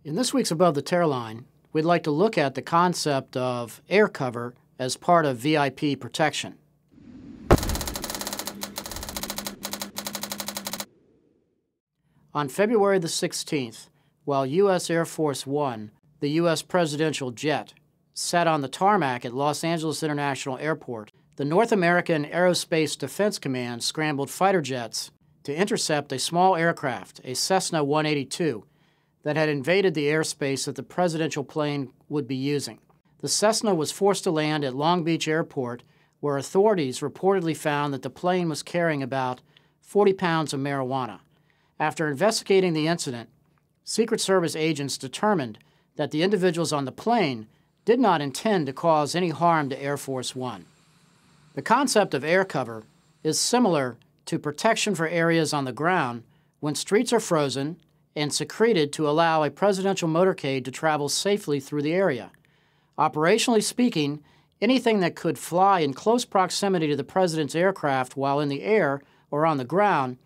In this week's Above the Tearline, we'd like to look at the concept of air cover as part of VIP protection. On February the 16th, while U.S. Air Force One, the U.S. presidential jet, sat on the tarmac at Los Angeles International Airport, the North American Aerospace Defense Command scrambled fighter jets to intercept a small aircraft, a Cessna 182, that had invaded the airspace that the presidential plane would be using. The Cessna was forced to land at Long Beach Airport, where authorities reportedly found that the plane was carrying about 40 pounds of marijuana. After investigating the incident, Secret Service agents determined that the individuals on the plane did not intend to cause any harm to Air Force One. The concept of air cover is similar to protection for areas on the ground when streets are frozen and secreted to allow a presidential motorcade to travel safely through the area. Operationally speaking, anything that could fly in close proximity to the president's aircraft while in the air or on the ground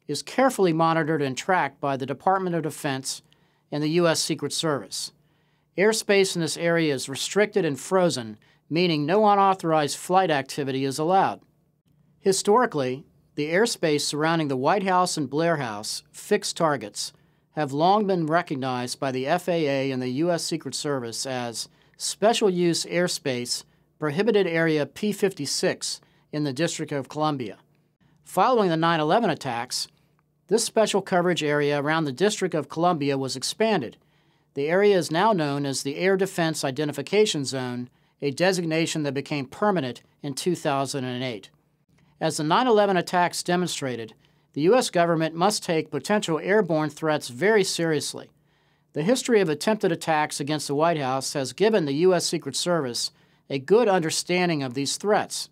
is carefully monitored and tracked by the Department of Defense and the U.S. Secret Service. Airspace in this area is restricted and frozen, meaning no unauthorized flight activity is allowed. Historically, the airspace surrounding the White House and Blair House, fixed targets, have long been recognized by the FAA and the U.S. Secret Service as Special Use Airspace Prohibited Area P-56 in the District of Columbia. Following the 9/11 attacks, this special coverage area around the District of Columbia was expanded. The area is now known as the Air Defense Identification Zone, a designation that became permanent in 2008. As the 9/11 attacks demonstrated, the U.S. government must take potential airborne threats very seriously. The history of attempted attacks against the White House has given the U.S. Secret Service a good understanding of these threats.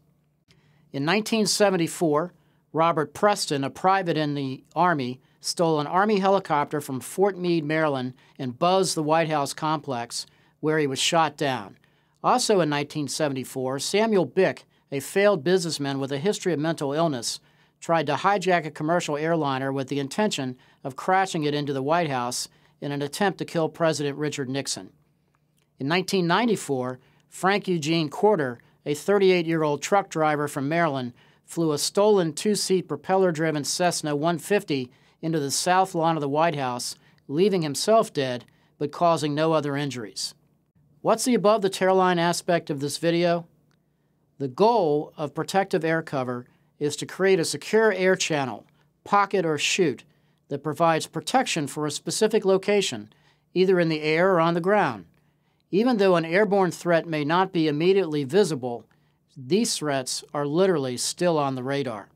In 1974, Robert Preston, a private in the Army, stole an Army helicopter from Fort Meade, Maryland, and buzzed the White House complex, where he was shot down. Also in 1974, Samuel Bick, a failed businessman with a history of mental illness, tried to hijack a commercial airliner with the intention of crashing it into the White House in an attempt to kill President Richard Nixon. In 1994, Frank Eugene Corder, a 38-year-old truck driver from Maryland, flew a stolen two-seat propeller-driven Cessna 150 into the south lawn of the White House, leaving himself dead, but causing no other injuries. What's the above the Tearline aspect of this video? The goal of protective air cover is to create a secure air channel, pocket, or chute that provides protection for a specific location, either in the air or on the ground. Even though an airborne threat may not be immediately visible, these threats are literally still on the radar.